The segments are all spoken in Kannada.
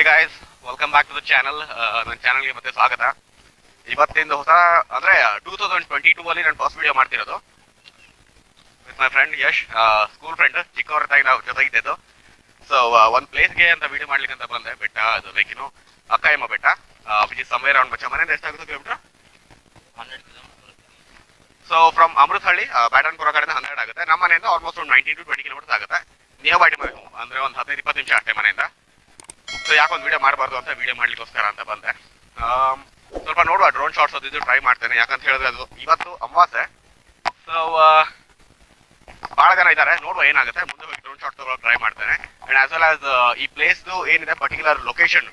Guys, welcome back to the channel. ನನ್ನ ಚಾನಲ್ಗೆ ಮತ್ತೆ ಸ್ವಾಗತ. ಇವತ್ತಿಂದ ಹೊಸ ಅಂದರೆ 2022 ಅಲ್ಲಿ ನಾನು ಫಸ್ಟ್ ವಿಡಿಯೋ ಮಾಡ್ತಿರೋದು with my friend Yash, school friend, ಚಿಕ್ಕವ್ರ ತಾಯಿ ನಾವು ಜೊತೆಗಿದ್ದು. ಸೊ ಒಂದು ಪ್ಲೇಸ್ಗೆ ಅಂತ ವಿಡಿಯೋ ಮಾಡ್ಲಿಕ್ಕೆ ಅಂತ ಬಂದೆ. ಬೆಟ್ಟ ಅದು ಲೈಕ್ ಅಕ್ಕಾಯಮ್ಮ ಬೆಟ್ಟ, ವಿಚ್ ಇಸ್ ಸಮ್ವೇರ್ ಅರೌಂಡ್ ಮಚ್ಚ ಮನೆಯಿಂದ ಎಷ್ಟಾಗುತ್ತೆ kilometre? 100 kilometre. So from Amruthahalli Byatanpura ಕಡೆಯಿಂದ 100 ಆಗುತ್ತೆ. ನಮ್ಮ ಮನೆಯಿಂದ ಆಲ್ಮೋಸ್ಟ್ ಒಂದು 19 to 20 ಕಿಲೋಮೀಟರ್ಸ್ ಆಗುತ್ತೆ. ನಿಯರ್ ಬೈ ಅಂದರೆ ಒಂದು 15-20 ನಿಮಿಷ ಅಷ್ಟೇ ಮನೆಯಿಂದ. ಸೊ ಯಾಕೊಂದು ವಿಡಿಯೋ ಮಾಡಬಾರ್ದು ಅಂತ ವಿಡಿಯೋ ಮಾಡ್ಲಿಕ್ಕೋಸ್ಕರ ಅಂತ ಬಂದೆ. ಸ್ವಲ್ಪ ನೋಡುವ ಡ್ರೋನ್ ಶಾಟ್ಸ್ ಅದು ಟ್ರೈ ಮಾಡ್ತೇನೆ. ಯಾಕಂತ ಹೇಳಿದ್ರೆ ಅದು ಇವತ್ತು ಅಮಾವಾಸ್ಯೆ. ಸೊ ಭಾಳ ಜನ ಇದ್ದಾರೆ, ನೋಡುವ ಏನಾಗುತ್ತೆ. ಮುಂದೆ ಹೋಗಿ ಡ್ರೋನ್ ಶಾಟ್ ತಗೊಳ್ಳೋಕೆ ಟ್ರೈ ಮಾಡ್ತೇನೆ. ಆ್ಯಂಡ್ ಆಸ್ ವೆಲ್ ಆಸ್ ಈ ಪ್ಲೇಸ್ದು ಏನಿದೆ particular location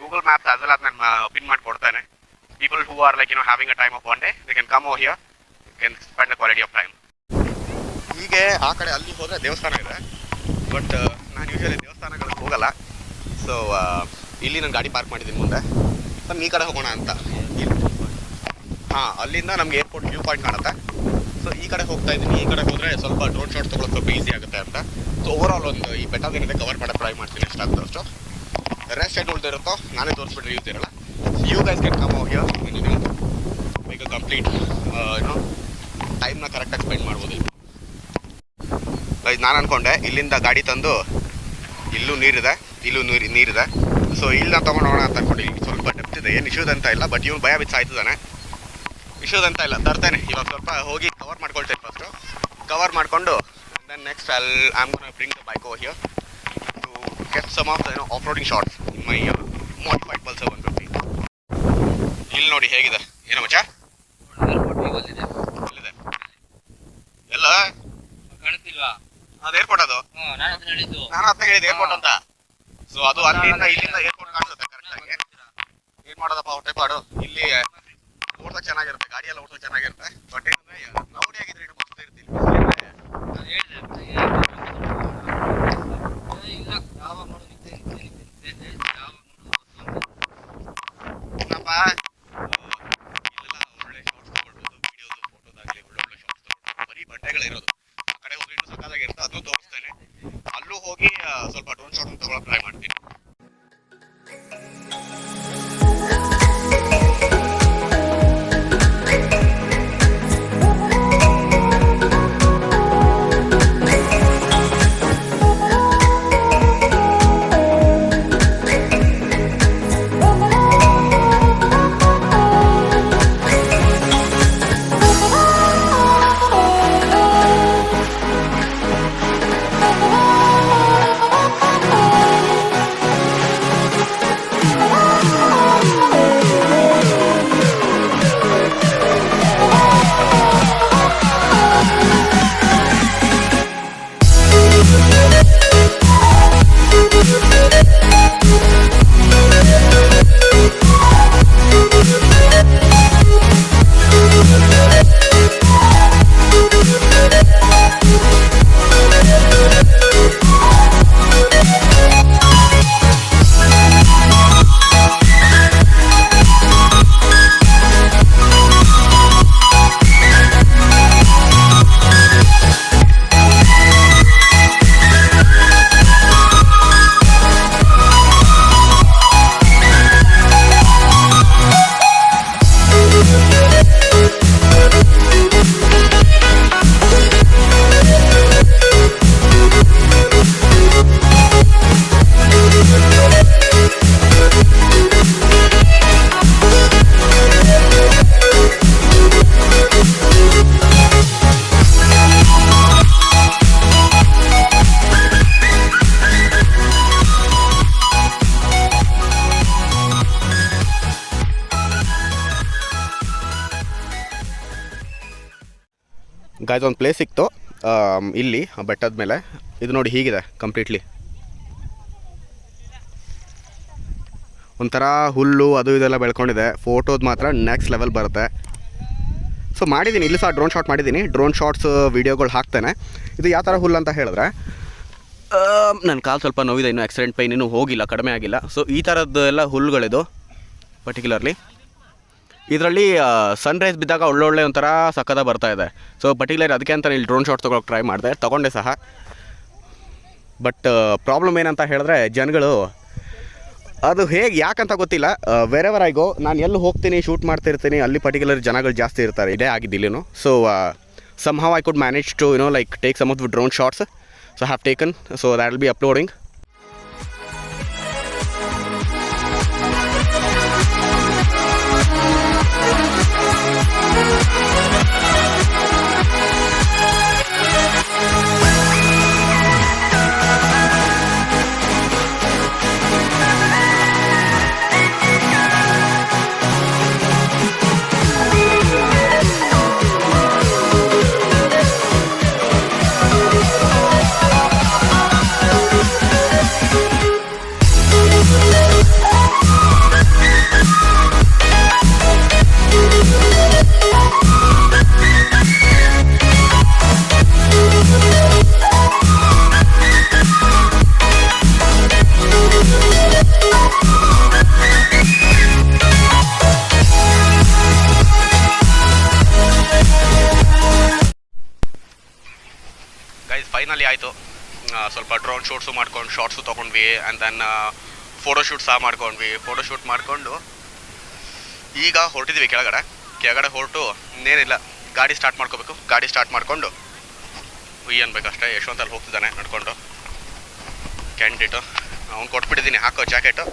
Google maps as well as ನಾನು ಪಿನ್ ಮಾಡಿ ಕೊಡ್ತೇನೆ. People who are like having a time of one day they can come over here, can spend the quality of time. ಹೀಗೆ ಆ ಕಡೆ ಅಲ್ಲಿ ಹೋದರೆ ದೇವಸ್ಥಾನ ಇದೆ, ಬಟ್ ನಾನು ಯೂಶಲಿ ದೇವಸ್ಥಾನಗಳಿಗೆ ಹೋಗಲ್ಲ. ಸೊ ಇಲ್ಲಿ ನಾನು ಗಾಡಿ ಪಾರ್ಕ್ ಮಾಡಿದ್ದೀನಿ ಮುಂದೆ. ನಾನು ಈ ಕಡೆ ಹೋಗೋಣ ಅಂತ. ಅಲ್ಲಿಂದ ನಮಗೆ ಏರ್ಪೋರ್ಟ್ ವ್ಯೂ ಪಾಯಿಂಟ್ ಕಾಣುತ್ತೆ. ಸೊ ಈ ಕಡೆ ಹೋಗ್ತಾ ಇದ್ದೀನಿ. ಈ ಕಡೆ ಹೋದರೆ ಸ್ವಲ್ಪ ಡ್ರೋನ್ ಶಾಟ್ ತೊಗೊಳೋದು ಸ್ವಲ್ಪ ಈಸಿ ಆಗುತ್ತೆ ಅಂತ. ಸೊ ಓವರಾಲ್ ಒಂದು ಈ ಬೆಟ್ಟದೇನಿದೆ ಕವರ್ ಮಾಡೋಕ್ಕೆ ಟ್ರೈ ಮಾಡ್ತೀನಿ ಎಷ್ಟಾಗ್ತದೆ ಅಷ್ಟು. ರೆಸ್ಟ್ ಸೈಡ್ ಉಳ್ದಿರುತ್ತೋ ನಾನೇ ತೋರಿಸ್ಬಿಟ್ರೆ ಯೂಸ್ ಇರಲ್ಲ. You guys can come over here, make a complete ಟೈಮ್ನ ಕರೆಕ್ಟಾಗಿ ಸ್ಪೆಂಡ್ ಮಾಡ್ಬೋದು. ನಾನು ಅಂದ್ಕೊಂಡೆ ಇಲ್ಲಿಂದ ಗಾಡಿ ತಂದು ಇಲ್ಲೂ ನೀರಿದೆ, ಇಲ್ಲೂ ನೀರಿದೆ. ಸೊ ಇಲ್ಲ ತೊಗೊಂಡೋಣ ಅಂತ ಅಂದ್ಕೊಂಡು. ಇಲ್ಲಿ ಸ್ವಲ್ಪ ಡೆಪ್ತ್ ಇದೆ, ಏನು ಇಶ್ಯೂಸ್ ಅಂತ ಇಲ್ಲ. ಬಟ್ ಇವನು ಭಯ ಬಿಚ್ಚ ಆಯ್ತದಾನೆ. ಇಶ್ಯೂಸ್ ಅಂತ ಇಲ್ಲ, ತರ್ತೇನೆ. ಇವಾಗ ಸ್ವಲ್ಪ ಹೋಗಿ ಕವರ್ ಮಾಡ್ಕೊಳ್ತೇನೆ. ಫಸ್ಟು ಕವರ್ ಮಾಡಿಕೊಂಡು then next I am gonna bring the bike over here to get some of the off roading shots in my modified Pulsar 150. ಇಲ್ಲಿ ನೋಡಿ ಹೇಗಿದೆ. ಏನೋ ಮಚ್ಚ ಎಲ್ಲಿದೆ? ಎಲ್ಲ ಕಾಣುತ್ತಿಲ್ವಾ? ಅದು ಏರ್ಪೋರ್ಟ್. ಅದು ನಾನು ಅದನ್ನ ಹೇಳಿದ್ದು ಏರ್ಪೋರ್ಟ್ ಅಂತ. ಸೊ ಅದು ಅಲ್ಲಿಂದ ಇಲ್ಲಿಂದ ಏರ್ಪೋರ್ಟ್ ಕಾಣಿಸುತ್ತೆ ಕರೆಕ್ಟಾಗಿ. ಏನು ಮಾಡೋದಪ್ಪ ಹೊಟ್ಟೆ ಪಾಡು. ಇಲ್ಲಿ ಓಡ್ಸೋಕೆ ಚೆನ್ನಾಗಿರುತ್ತೆ, ಗಾಡಿ ಎಲ್ಲ ಓಡ್ಸೋಕೆ ಚೆನ್ನಾಗಿರುತ್ತೆ. ಬಟ್ ಏನಂದ್ರೆ ರೌಡಿ ಆಗಿದ್ರೆ ಇನ್ನು ಮಸ್ತ್ ಇರ್ತೀನಿ. ಏನಪ್ಪ ಇಲ್ಲೆಲ್ಲ ಒಳ್ಳೆ ಶಾರ್ಟ್ಸ್ ತಗೊಳ್ಬೋದು, ವಿಡಿಯೋದು ಫೋಟೋದಾಗಲಿ ಒಳ್ಳೊಳ್ಳೆ ಶಾರ್ಟ್ಸ್ ತಗೊಳ್ಬೋದು. ಬರೀ ಬಟ್ಟೆಗಳಿರೋದು. ಆ ಕಡೆ ಹೋಗಿ ಇನ್ನು ಸಕ್ಕತ್ತಾಗಿರುತ್ತೆ, ಅದನ್ನು ತೋರಿಸ್ತೇನೆ. ಅಲ್ಲೂ ಹೋಗಿ ಸ್ವಲ್ಪ ಡ್ರೋನ್ ಶಾಟ್ ತಗೊಳ್ಳೋಕೆ ಟ್ರೈ ಮಾಡ್ತೀನಿ. ಗಾಯ್ಸ್ ಒಂದು ಪ್ಲೇಸ್ ಸಿಕ್ತು ಇಲ್ಲಿ ಬೆಟ್ಟದ ಮೇಲೆ. ಇದು ನೋಡಿ ಹೀಗಿದೆ ಕಂಪ್ಲೀಟ್ಲಿ. ಒಂಥರ ಹುಲ್ಲು ಅದು ಇದೆಲ್ಲ ಬೆಳ್ಕೊಂಡಿದೆ. ಫೋಟೋದು ಮಾತ್ರ ನೆಕ್ಸ್ಟ್ ಲೆವೆಲ್ ಬರುತ್ತೆ. ಸೊ ಮಾಡಿದ್ದೀನಿ, ಇಲ್ಲಿ ಸಹ ಡ್ರೋನ್ ಶಾಟ್ ಮಾಡಿದ್ದೀನಿ. ಡ್ರೋನ್ ಶಾಟ್ಸ್ ವೀಡಿಯೋಗಳು ಹಾಕ್ತೇನೆ. ಇದು ಯಾವ ಥರ ಹುಲ್ಲು ಅಂತ ಹೇಳಿದ್ರೆ, ನನ್ನ ಕಾಲು ಸ್ವಲ್ಪ ನೋವಿದೆ, ಇನ್ನೂ ಆಕ್ಸಿಡೆಂಟ್ ಪೈನ್ ಇನ್ನೂ ಹೋಗಿಲ್ಲ, ಕಡಿಮೆ ಆಗಿಲ್ಲ. ಸೊ ಈ ಥರದ್ದು ಎಲ್ಲ ಹುಲ್ಲುಗಳಿದು ಪರ್ಟಿಕ್ಯುಲರ್ಲಿ. ಇದರಲ್ಲಿ ಸನ್ರೈಸ್ ಬಿದ್ದಾಗ ಒಳ್ಳೊಳ್ಳೆ ಒಂಥರ ಸಕ್ಕದ ಬರ್ತಾ ಇದೆ. ಸೊ ಪರ್ಟಿಕ್ಯುಲರ್ ಅದಕ್ಕೆ ಅಂತ ಇಲ್ಲಿ ಡ್ರೋನ್ ಶಾಟ್ ತೊಗೊಳಕ್ಕೆ ಟ್ರೈ ಮಾಡಿದೆ, ತೊಗೊಂಡೆ ಸಹ. ಬಟ್ ಪ್ರಾಬ್ಲಮ್ ಏನಂತ ಹೇಳಿದ್ರೆ ಜನಗಳು ಅದು ಹೇಗೆ ಯಾಕಂತ ಗೊತ್ತಿಲ್ಲ. ವೆರೆವರ್ ಐ ಗೋ, ನಾನು ಎಲ್ಲಿ ಹೋಗ್ತೀನಿ ಶೂಟ್ ಮಾಡ್ತಿರ್ತೀನಿ ಅಲ್ಲಿ ಪರ್ಟಿಕ್ಯುಲರ್ ಜನಗಳು ಜಾಸ್ತಿ ಇರ್ತಾರೆ. ಇದೇ ಆಗಿದ್ದಿಲ್ಲಿನು. So somehow I could manage to like take some of the drone shots, so I have taken, so that will be uploading. Finally ಆಯಿತು. ಸ್ವಲ್ಪ ಡ್ರೋನ್ ಶೂಟ್ಸು ಮಾಡ್ಕೊಂಡು ಶಾರ್ಟ್ಸು ತೊಗೊಂಡ್ವಿ. ಆ್ಯಂಡ್ ದೆನ್ ಫೋಟೋಶೂಟ್ ಸಹ ಮಾಡ್ಕೊಂಡ್ವಿ. ಫೋಟೋಶೂಟ್ ಮಾಡಿಕೊಂಡು ಈಗ ಹೊರಟಿದ್ವಿ ಕೆಳಗಡೆ ಹೊರಟು ಇನ್ನೇನಿಲ್ಲ, ಗಾಡಿ ಸ್ಟಾರ್ಟ್ ಮಾಡ್ಕೋಬೇಕು. ಗಾಡಿ ಸ್ಟಾರ್ಟ್ ಮಾಡಿಕೊಂಡು ಅನ್ಬೇಕಷ್ಟೇ. ಯಶವಂತಲ್ಲಿ ಹೋಗ್ತಿದ್ದಾನೆ ನಡ್ಕೊಂಡು. ಕ್ಯಾಂಡಿಡೇಟು ಅವ್ನು ಕೊಟ್ಬಿಟ್ಟಿದ್ದೀನಿ, ಹಾಕೋ ಜಾಕೆಟು,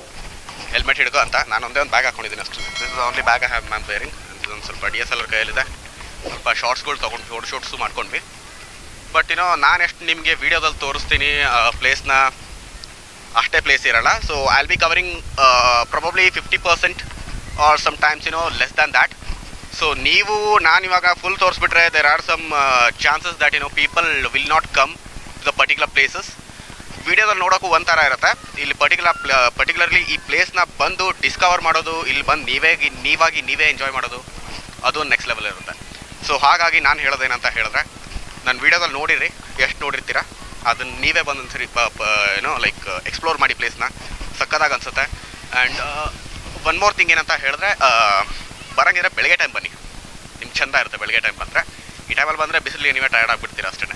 ಹೆಲ್ಮೆಟ್ ಹಿಡ್ಕೋ ಅಂತ. ನಾನು ಒಂದು ಬ್ಯಾಗ್ ಹಾಕ್ಕೊಂಡಿದ್ದೀನಿ ಅಷ್ಟು. This is only bag I have ma'am varying. ಇದೊಂದು ಸ್ವಲ್ಪ DSLR ಕೈಯಲ್ಲಿದೆ. ಸ್ವಲ್ಪ ಶಾರ್ಟ್ಸ್ಗಳು ತೊಗೊಂಡು ಫೋಟೋಶೂಟ್ಸು ಮಾಡ್ಕೊಂಡ್ವಿ. ಬಟ್ ನಾನು ಎಷ್ಟು ನಿಮಗೆ ವೀಡಿಯೋದಲ್ಲಿ ತೋರಿಸ್ತೀನಿ ಪ್ಲೇಸ್ನ ಅಷ್ಟೇ ಪ್ಲೇಸ್ ಇರೋಲ್ಲ. So I will be covering probably 50% or some times less than that. So ನಾನಿವಾಗ ಫುಲ್ ತೋರಿಸ್ಬಿಟ್ರೆ there are some chances that people will not come to the particular places. ವೀಡಿಯೋದಲ್ಲಿ ನೋಡೋಕ್ಕೂ ಒಂಥರ ಇರುತ್ತೆ. ಇಲ್ಲಿ ಪರ್ಟಿಕ್ಯುಲರ್ಲಿ ಈ ಪ್ಲೇಸ್ನ ಬಂದು ಡಿಸ್ಕವರ್ ಮಾಡೋದು, ಇಲ್ಲಿ ಬಂದು ನೀವೇ ಎಂಜಾಯ್ ಮಾಡೋದು, ಅದು ನೆಕ್ಸ್ಟ್ ಲೆವೆಲ್ ಇರುತ್ತೆ. ಸೊ ಹಾಗಾಗಿ ನಾನು ಹೇಳೋದೇನಂತ ಹೇಳಿದ್ರೆ, ನನ್ನ ವೀಡಿಯೋದಲ್ಲಿ ನೋಡಿರಿ, ಎಷ್ಟು ನೋಡಿರ್ತೀರ ಅದನ್ನು ನೀವೇ ಬಂದು ಒಂದ್ಸರಿ ಲೈಕ್ ಎಕ್ಸ್ಪ್ಲೋರ್ ಮಾಡಿ ಪ್ಲೇಸ್ನ. ಸಕ್ಕದಾಗಿ ಅನಿಸುತ್ತೆ. ಆ್ಯಂಡ್ ಒನ್ ಮೋರ್ ಥಿಂಗ್ ಏನಂತ ಹೇಳಿದ್ರೆ, ಬರೋಂಗಿದ್ರೆ ಬೆಳಗ್ಗೆ ಟೈಮ್ ಬನ್ನಿ, ನಿಮ್ಗೆ ಚೆಂದ ಇರುತ್ತೆ ಬೆಳಗ್ಗೆ ಟೈಮ್ ಬಂದರೆ. ಈ ಟೈಮಲ್ಲಿ ಬಂದರೆ ಬಿಸಿಲಿಗೆ ನೀವೇ ಟಯರ್ಡ್ ಆಗಿಬಿಡ್ತೀರ ಅಷ್ಟೇ.